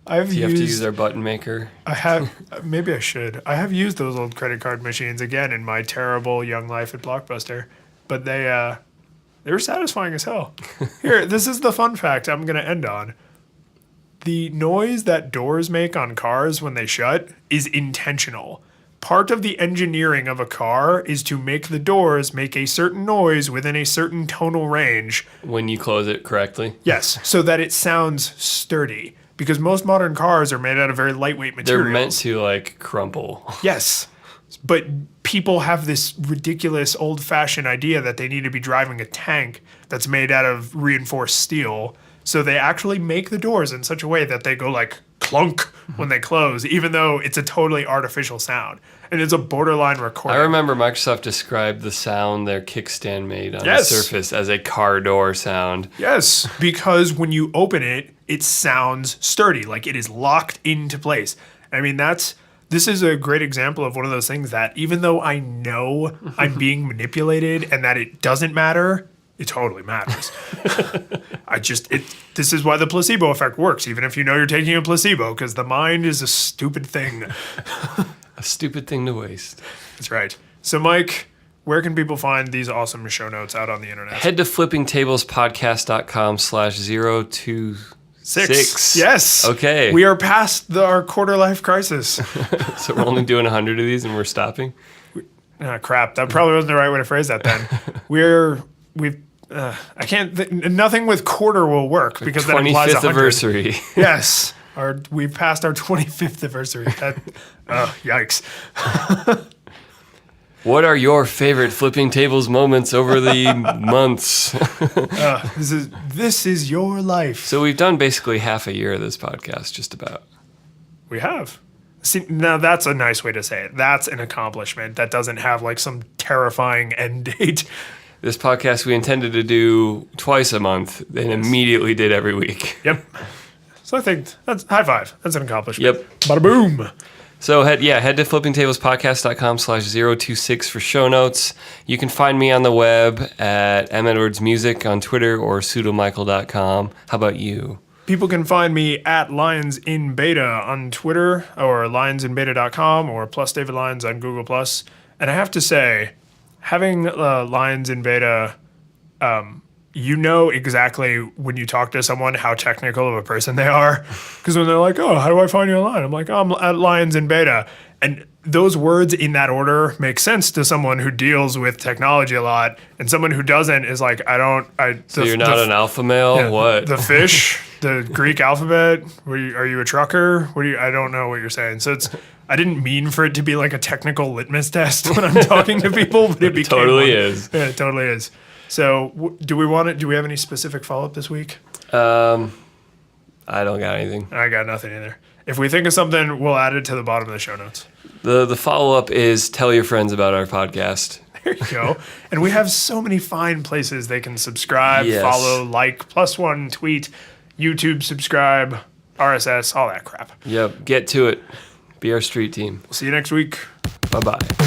[SPEAKER 1] Do you have to use our button maker?
[SPEAKER 2] I have, maybe I should. I have used those old credit card machines again in my terrible young life at Blockbuster, but they were satisfying as hell. Here, this is the fun fact I'm going to end on. The noise that doors make on cars when they shut is intentional. Part of the engineering of a car is to make the doors make a certain noise within a certain tonal range.
[SPEAKER 1] When you close it correctly?
[SPEAKER 2] Yes, so that it sounds sturdy. Because most modern cars are made out of very lightweight materials.
[SPEAKER 1] They're meant to, like, crumple.
[SPEAKER 2] Yes. But people have this ridiculous old-fashioned idea that they need to be driving a tank that's made out of reinforced steel. So they actually make the doors in such a way that they go like clunk when they close, even though it's a totally artificial sound. And it's a borderline recording.
[SPEAKER 1] I remember Microsoft described the sound their kickstand made on the
[SPEAKER 2] Yes.
[SPEAKER 1] Surface as a car door sound.
[SPEAKER 2] Yes, because when you open it, it sounds sturdy, like it is locked into place. I mean, that's this is a great example of one of those things that even though I know I'm being manipulated and that it doesn't matter, it totally matters. This is why the placebo effect works, even if you know you're taking a placebo, because the mind is a stupid thing.
[SPEAKER 1] A stupid thing to waste.
[SPEAKER 2] That's right. So, Mike, where can people find these awesome show notes out on the internet?
[SPEAKER 1] Head to flippingtablespodcast.com/026.
[SPEAKER 2] Yes.
[SPEAKER 1] Okay.
[SPEAKER 2] We are past our quarter life crisis.
[SPEAKER 1] So we're only doing 100 of these and we're stopping?
[SPEAKER 2] Crap. That probably wasn't the right way to phrase that then. I can't, nothing with quarter will work because that implies
[SPEAKER 1] 25th
[SPEAKER 2] 100.
[SPEAKER 1] anniversary.
[SPEAKER 2] Yes. We've passed our 25th anniversary. Yikes.
[SPEAKER 1] What are your favorite flipping tables moments over the months?
[SPEAKER 2] This is your life.
[SPEAKER 1] So we've done basically half a year of this podcast, just about.
[SPEAKER 2] We have. See, now that's a nice way to say it. That's an accomplishment that doesn't have like some terrifying end date.
[SPEAKER 1] This podcast we intended to do twice a month and immediately did every week.
[SPEAKER 2] Yep. So I think that's high five. That's an accomplishment.
[SPEAKER 1] Yep.
[SPEAKER 2] Bada boom.
[SPEAKER 1] So head to flippingtablespodcast.com/026 for show notes. You can find me on the web at medwardsmusic on Twitter or pseudomichael.com. How about you?
[SPEAKER 2] People can find me at Lyons in Beta on Twitter or lyonsinbeta.com or plus David Lyons on Google+. And I have to say, having Lyons in Beta, you know exactly when you talk to someone how technical of a person they are. Because when they're like, oh, how do I find you online? I'm like, oh, I'm at Lyons in Beta. And those words in that order make sense to someone who deals with technology a lot. And someone who doesn't is like,
[SPEAKER 1] So you're not an alpha male?
[SPEAKER 2] Yeah,
[SPEAKER 1] what?
[SPEAKER 2] The fish, the Greek alphabet. Are you a trucker? I don't know what you're saying. So I didn't mean for it to be like a technical litmus test when I'm talking to people, but it became
[SPEAKER 1] totally
[SPEAKER 2] one.
[SPEAKER 1] is.
[SPEAKER 2] Yeah, it totally is. So do we have any specific follow-up this week?
[SPEAKER 1] I don't got anything.
[SPEAKER 2] I got nothing either. If we think of something, we'll add it to the bottom of the show notes.
[SPEAKER 1] The follow-up is tell your friends about our podcast.
[SPEAKER 2] There you go. And we have so many fine places they can subscribe,
[SPEAKER 1] Yes.
[SPEAKER 2] follow, like, +1, tweet, YouTube, subscribe, RSS, all that crap.
[SPEAKER 1] Yep, get to it. Be our street team.
[SPEAKER 2] We'll see you next week.
[SPEAKER 1] Bye-bye.